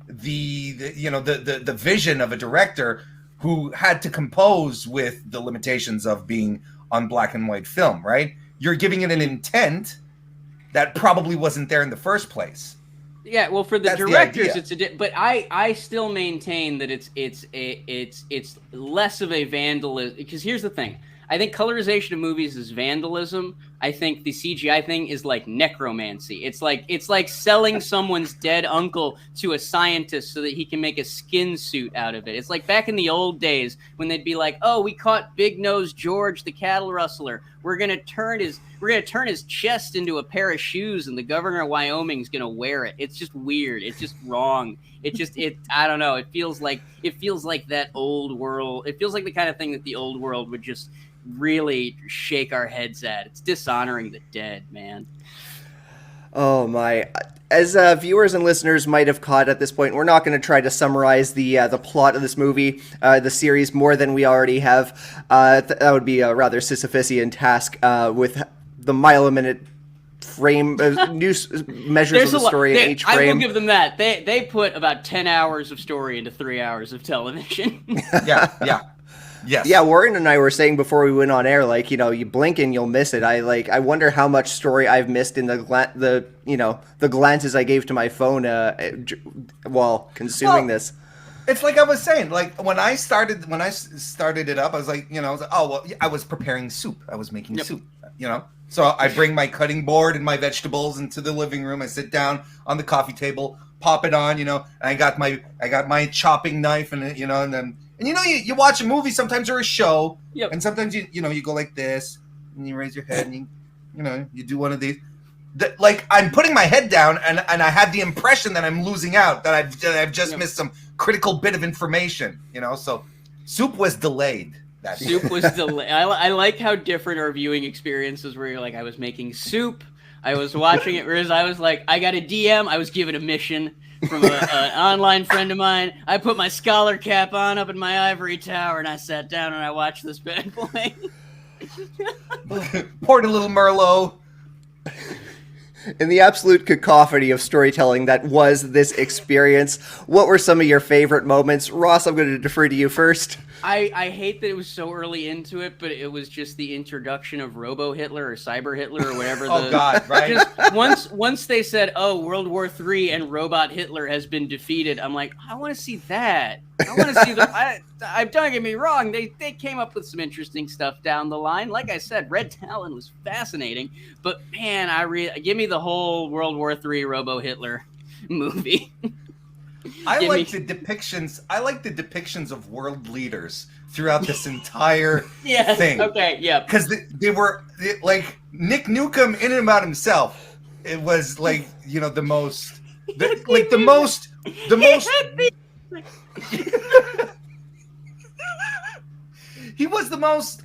the vision of a director who had to compose with the limitations of being on black and white film, right? You're giving it an intent that probably wasn't there in the first place. Yeah, well, for the directors, but I still maintain that it's less of a vandalism, because here's the thing. I think colorization of movies is vandalism. I think the CGI thing is like necromancy. It's like selling someone's dead uncle to a scientist so that he can make a skin suit out of it. It's like back in the old days when they'd be like, "Oh, we caught Big Nose George, the cattle rustler. We're gonna turn his chest into a pair of shoes, and the governor of Wyoming's gonna wear it." It's just weird. It's just wrong. I don't know. It feels like that old world. It feels like the kind of thing that the old world would just really shake our heads at. It's dishonoring the dead, man. Oh my. As viewers and listeners might have caught at this point, we're not going to try to summarize the plot of this movie, the series, more than we already have. That would be a rather Sisyphusian task with the mile-a-minute frame news measures of the story in each frame. I will give them that. They put about 10 hours of story into 3 hours of television. Yeah. Yes. Yeah, Warren and I were saying before we went on air, like, you blink and you'll miss it. I wonder how much story I've missed in the glances I gave to my phone while consuming this. It's like I was saying, like when I started it up, I was like, I was preparing soup. I was making soup, So I bring my cutting board and my vegetables into the living room. I sit down on the coffee table, pop it on, and I got my chopping knife and then. And you watch a movie sometimes or a show, and sometimes you go like this, and you raise your head, and you do one of these. Like I'm putting my head down, and I have the impression that I'm losing out, that I've just missed some critical bit of information. So soup was delayed. Soup was delayed. I like how different our viewing experiences were. You're like, I was making soup, I was watching it, whereas I was like, I got a DM, I was given a mission from an online friend of mine. I put my scholar cap on up in my ivory tower, and I sat down and I watched this bad boy. Poured a little Merlot. In the absolute cacophony of storytelling that was this experience, what were some of your favorite moments? Ross, I'm going to defer to you first. I hate that it was so early into it, but it was just the introduction of Robo Hitler or Cyber Hitler or whatever. Oh God, right? Just once they said, "Oh, World War III and Robot Hitler has been defeated," I'm like, I want to see that. I want to see the. Don't get me wrong. They came up with some interesting stuff down the line. Like I said, Red Talon was fascinating, but man, give me the whole World War III Robo Hitler movie. I like the depictions of world leaders throughout this entire thing. Okay, yeah. Because they were like Nick Nukem in and about himself. It was like the most. He was the most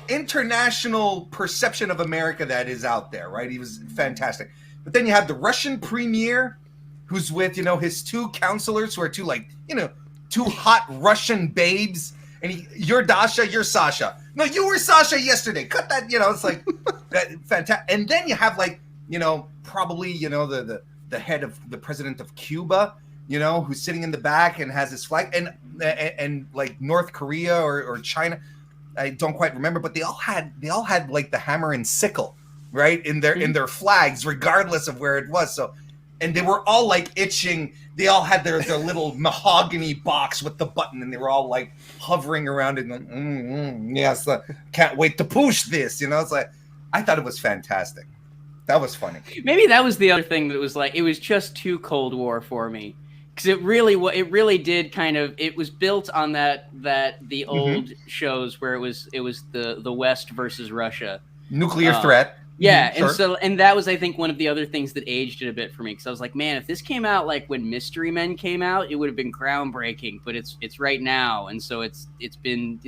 international perception of America that is out there, right? He was fantastic. But then you have the Russian premier, who's with, his two counselors who are two hot Russian babes. And you're Dasha, you're Sasha. No, you were Sasha yesterday. Cut that, it's like that fantastic. And then you have probably, the head of the president of Cuba, who's sitting in the back and has his flag, and like North Korea or China. I don't quite remember, but they all had like the hammer and sickle, right? In their flags, regardless of where it was. So and they were all like itching. They all had their little mahogany box with the button, and they were all like hovering around it. And yes, can't wait to push this. It's like, I thought it was fantastic. That was funny. Maybe that was the other thing that was like, it was just too Cold War for me. Because it really did kind of, it was built on the old shows where it was the West versus Russia. Nuclear threat. Yeah, Sure. and that was, I think, one of the other things that aged it a bit for me, because I was like, man, if this came out like when Mystery Men came out, it would have been groundbreaking. But it's right now, and so it's been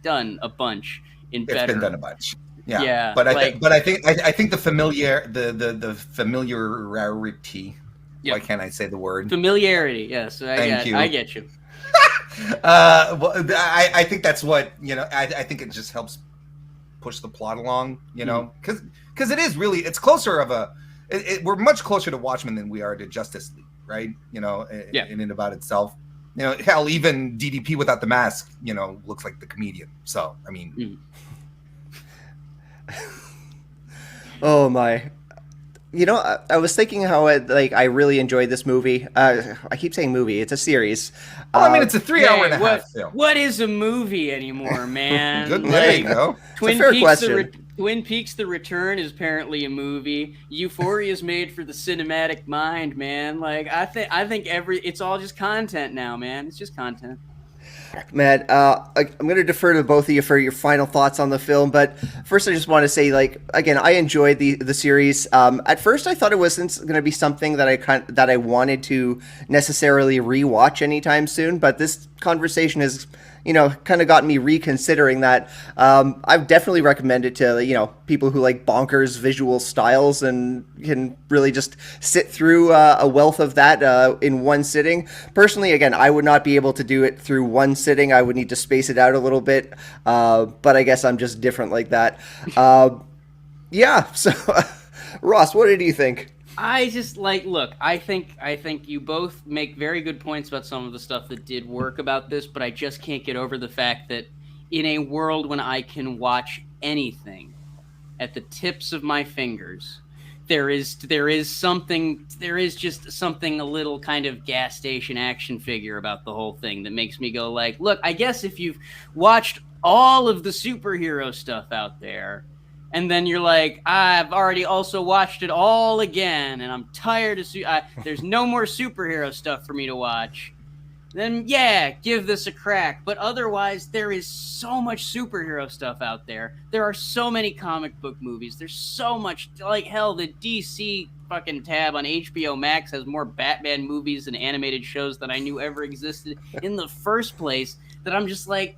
done a bunch in better. It's been done a bunch. Yeah. But I think the familiarity. Yeah. Why can't I say the word? Familiarity. Yes, Thank you. I get you. Well, I think that's what I think it just helps push the plot along, because it is really, it's closer of we're much closer to Watchmen than we are to Justice League, right? In and about itself. Hell, even DDP without the mask, looks like the comedian. So I mean, Oh my. I was thinking how I really enjoyed this movie. I keep saying movie. It's a series. Well, I mean, it's a 3 hour and a half film. What is a movie anymore, man? Good, there you go. Twin Peaks. Twin Peaks: The Return is apparently a movie. Euphoria is made for the cinematic mind, man. Like I think it's all just content now, man. It's just content. Man, I'm going to defer to both of you for your final thoughts on the film, but first I just want to say, again, I enjoyed the series. At first, I thought it wasn't going to be something that I wanted to necessarily rewatch anytime soon, but this conversation has, kind of gotten me reconsidering that. I've definitely recommended to, people who like bonkers visual styles and can really just sit through a wealth of that in one sitting. Personally, again, I would not be able to do it through one sitting. I would need to space it out a little bit, but I guess I'm just different like that. Yeah, so Ross, what did you think? I just look, I think you both make very good points about some of the stuff that did work about this, but I just can't get over the fact that in a world when I can watch anything at the tips of my fingers, there is just something a little kind of gas station action figure about the whole thing that makes me go like, look, I guess if you've watched all of the superhero stuff out there, and then you're like, I've already also watched it all again, and I'm tired of there's no more superhero stuff for me to watch. Then yeah, give this a crack. But otherwise, there is so much superhero stuff out there. There are so many comic book movies. There's so much, hell, the DC fucking tab on HBO Max has more Batman movies and animated shows than I knew ever existed in the first place. That I'm just like,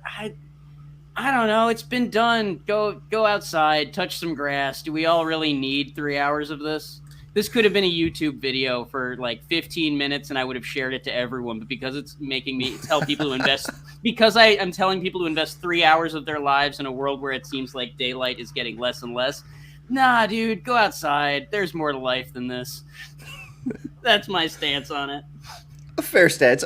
I don't know. It's been done. Go outside, touch some grass. Do we all really need 3 hours of this? This could have been a YouTube video for 15 minutes, and I would have shared it to everyone. But because it's making me tell people to invest, because I am telling people to invest 3 hours of their lives in a world where it seems like daylight is getting less and less. Nah, dude, go outside. There's more to life than this. That's my stance on it. A fair stance.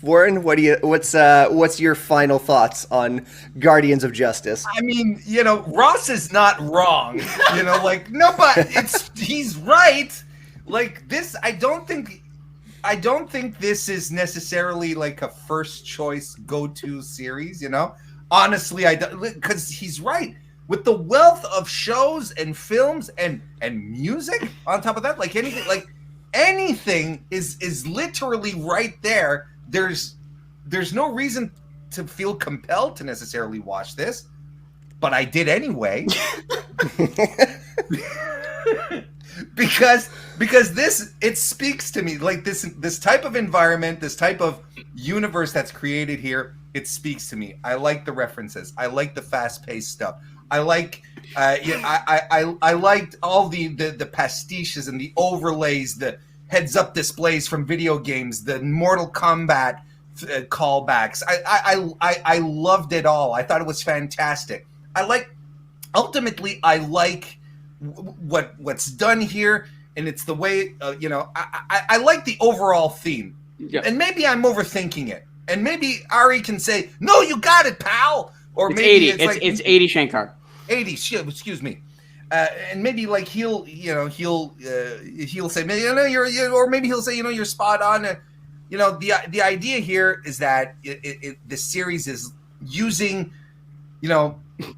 Warren, what's your final thoughts on Guardians of Justice? I mean, Ross is not wrong. No, but he's right. This, I don't think this is necessarily a first choice go-to series. Honestly, because he's right. With the wealth of shows and films and music on top of that, anything is literally right there. There's no reason to feel compelled to necessarily watch this, but I did anyway. because it speaks to me, this type of environment, this type of universe that's created here. It speaks to me. I like the references. I like the fast-paced stuff. I like I liked all the pastiches and the overlays, the heads-up displays from video games, the Mortal Kombat callbacks. I loved it all. I thought it was fantastic. Ultimately, I like what's done here, and it's the way I like the overall theme. Yeah. And maybe I'm overthinking it, and maybe Ari can say, "No, you got it, pal." Or it's maybe 80. It's 80 Shankar. 80. Shit, excuse me. And maybe like he'll say, or maybe he'll say, you're spot on. The idea here is that the series is using,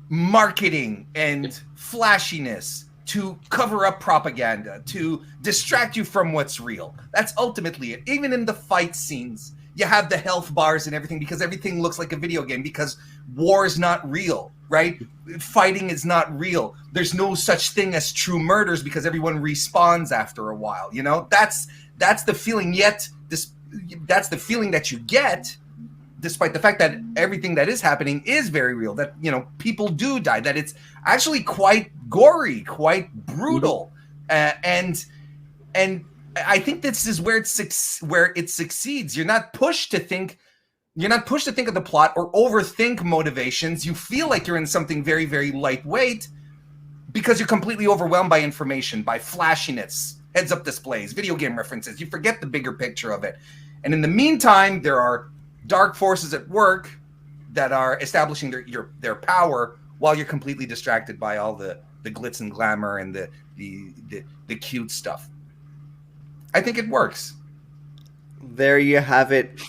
marketing and flashiness to cover up propaganda, to distract you from what's real. That's ultimately it. Even in the fight scenes, you have the health bars and everything because everything looks like a video game, because war is not real, right? Fighting is not real. There's no such thing as true murders because everyone respawns after a while. That's the feeling. Yet that's the feeling that you get, despite the fact that everything that is happening is very real. That people do die. That it's actually quite gory, quite brutal, and I think this is where it succeeds. You're not pushed to think of the plot or overthink motivations. You feel like you're in something very, very lightweight because you're completely overwhelmed by information, by flashiness, heads-up displays, video game references. You forget the bigger picture of it. And in the meantime, there are dark forces at work that are establishing their power while you're completely distracted by all the glitz and glamour and the cute stuff. I think it works. There you have it.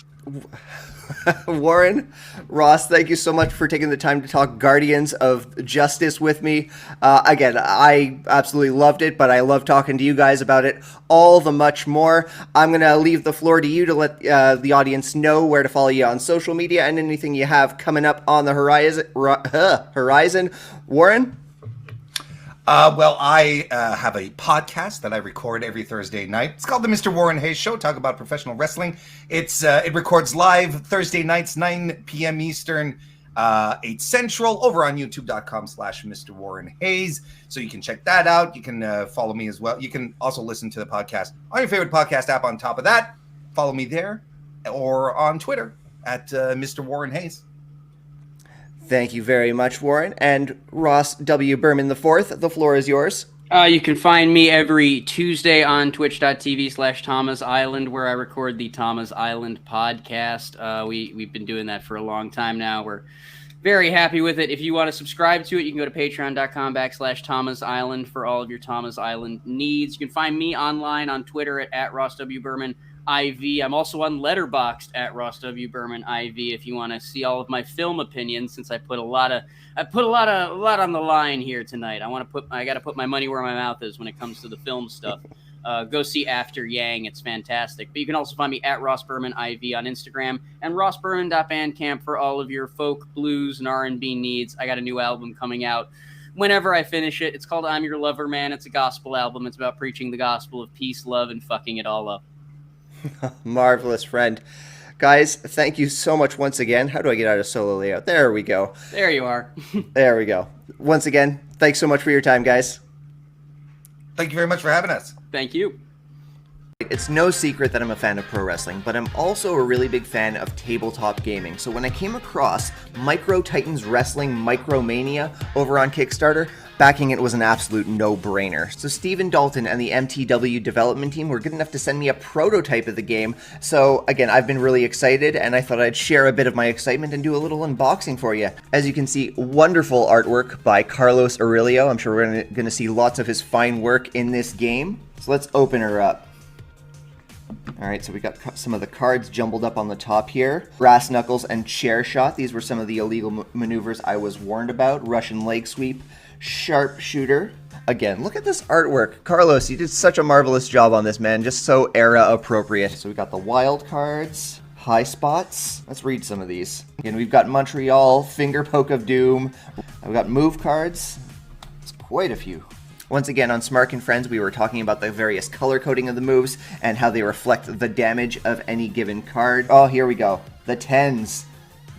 Warren, Ross, thank you so much for taking the time to talk Guardians of Justice with me. Again, I absolutely loved it, but I love talking to you guys about it all the much more. I'm going to leave the floor to you to let the audience know where to follow you on social media and anything you have coming up on the horizon. Warren? Well, I have a podcast that I record every Thursday night. It's called the Mr. Warren Hayes Show. Talk about professional wrestling. It records live Thursday nights, 9 p.m. Eastern, 8 Central, over on YouTube.com/Mr. Warren Hayes. So you can check that out. You can follow me as well. You can also listen to the podcast on your favorite podcast app. On top of that, follow me there or on Twitter at Mr. Warren Hayes. Thank you very much, Warren. And Ross W. Berman IV, the floor is yours. You can find me every Tuesday on twitch.tv/Thomas Island, where I record the Thomas Island podcast. We've been doing that for a long time now. We're very happy with it. If you want to subscribe to it, you can go to patreon.com/Thomas Island for all of your Thomas Island needs. You can find me online on Twitter at Ross W. Berman IV. I'm also on Letterboxd at Ross W. Berman IV if you want to see all of my film opinions, since I put a lot on the line here tonight. I got to put my money where my mouth is when it comes to the film stuff. Go see After Yang. It's fantastic. But you can also find me at Ross Berman IV on Instagram and rossberman.bandcamp for all of your folk, blues, and R&B needs. I got a new album coming out whenever I finish it. It's called I'm Your Lover Man. It's a gospel album. It's about preaching the gospel of peace, love, and fucking it all up. Marvelous, friend. Guys, thank you so much once again. How do I get out of solo layout? There we go. There you are. There we go. Once again, thanks so much for your time, guys. Thank you very much for having us. Thank you. It's no secret that I'm a fan of pro wrestling, but I'm also a really big fan of tabletop gaming. So when I came across Micro Titans Wrestling Micromania over on Kickstarter, backing it was an absolute no-brainer. So Stephen Dalton and the MTW development team were good enough to send me a prototype of the game. So again, I've been really excited, and I thought I'd share a bit of my excitement and do a little unboxing for you. As you can see, wonderful artwork by Carlos Aurelio. I'm sure we're going to see lots of his fine work in this game. So let's open her up. Alright, so we got some of the cards jumbled up on the top here. Brass knuckles and chair shot. These were some of the illegal maneuvers I was warned about. Russian leg sweep. Sharpshooter. Again, look at this artwork. Carlos, you did such a marvelous job on this, man. Just so era appropriate. So we got the wild cards. High spots. Let's read some of these. Again, we've got Montreal. Finger poke of doom. We've got move cards. It's quite a few. Once again, on Smark and Friends, we were talking about the various color coding of the moves and how they reflect the damage of any given card. Oh, here we go. The 10s.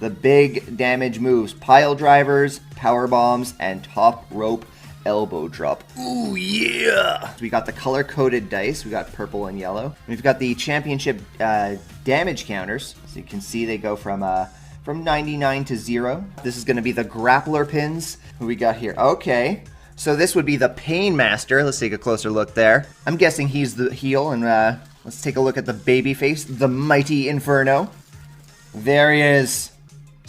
The big damage moves. Pile drivers, power bombs, and top rope elbow drop. Ooh, yeah! We got the color-coded dice. We got purple and yellow. We've got the championship damage counters. So you can see they go from 99 to 0. This is going to be the grappler pins. Who we got here? Okay. So this would be the Pain Master. Let's take a closer look there. I'm guessing he's the heel, and let's take a look at the baby face, the Mighty Inferno. There he is.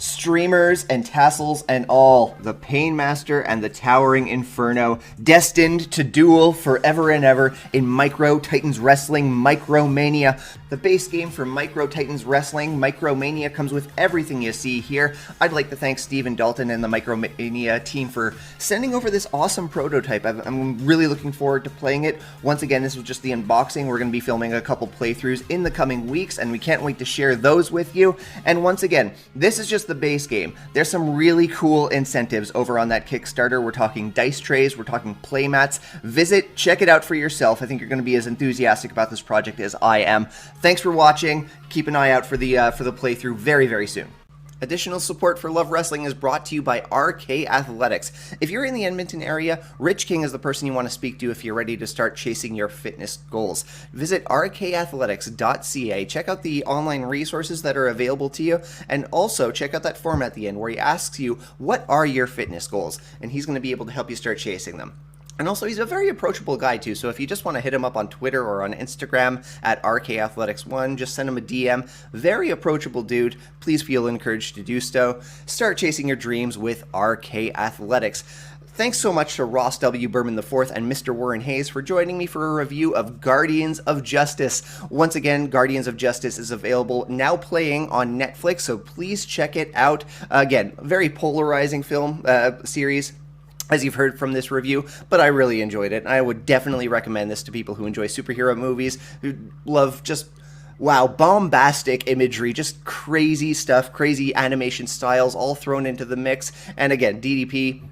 Streamers and tassels and all, the Painmaster and the Towering Inferno, destined to duel forever and ever in Micro Titans Wrestling Micromania. The base game for Micro Titans Wrestling Micromania comes with everything you see here. I'd like to thank Stephen Dalton and the Micromania team for sending over this awesome prototype. I'm really looking forward to playing it. Once again, this was just the unboxing. We're going to be filming a couple playthroughs in the coming weeks, and we can't wait to share those with you. And once again, this is just the base game. There's some really cool incentives over on that Kickstarter. We're talking dice trays, we're talking playmats. Visit, check it out for yourself. I think you're going to be as enthusiastic about this project as I am. Thanks for watching. Keep an eye out for the playthrough very, very soon. Additional support for Love Wrestling is brought to you by RK Athletics. If you're in the Edmonton area, Rich King is the person you want to speak to if you're ready to start chasing your fitness goals. Visit rkathletics.ca, check out the online resources that are available to you, and also check out that form at the end where he asks you, what are your fitness goals? And he's going to be able to help you start chasing them. And also, he's a very approachable guy, too, so if you just want to hit him up on Twitter or on Instagram at RKAthletics1, just send him a DM. Very approachable dude. Please feel encouraged to do so. Start chasing your dreams with RK Athletics. Thanks so much to Ross W. Berman IV and Mr. Warren Hayes for joining me for a review of Guardians of Justice. Once again, Guardians of Justice is available now playing on Netflix, so please check it out. Again, very polarizing film series, as you've heard from this review, but I really enjoyed it. I would definitely recommend this to people who enjoy superhero movies, who love just, wow, bombastic imagery, just crazy stuff, crazy animation styles all thrown into the mix. And again, DDP,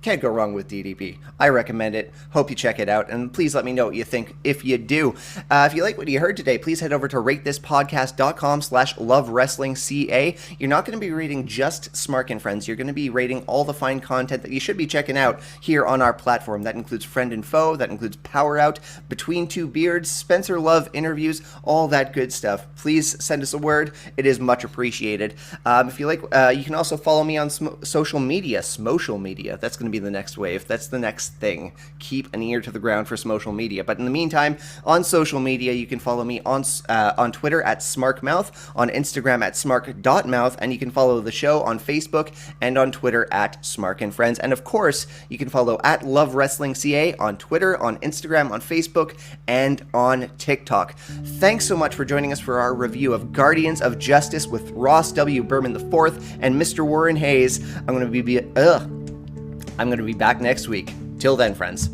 can't go wrong with DDP. I recommend it. Hope you check it out, and please let me know what you think if you do. If you like what you heard today, please head over to ratethispodcast.com/lovewrestlingca. You're not going to be rating just Smark and Friends. You're going to be rating all the fine content that you should be checking out here on our platform. That includes Friend and Foe, that includes Power Out, Between Two Beards, Spencer Love interviews, all that good stuff. Please send us a word. It is much appreciated. If you like, you can also follow me on social media. Smotional media. That's going to be the next wave. That's the next thing. Keep an ear to the ground for social media. But in the meantime, on social media, you can follow me on Twitter at SmarkMouth, on Instagram at Smark.mouth, and you can follow the show on Facebook and on Twitter at Smark and Friends. And of course, you can follow at Love Wrestling CA on Twitter, on Instagram, on Facebook, and on TikTok. Thanks so much for joining us for our review of Guardians of Justice with Ross W. Berman IV and Mr. Warren Hayes. I'm going to be back next week. Till then, friends.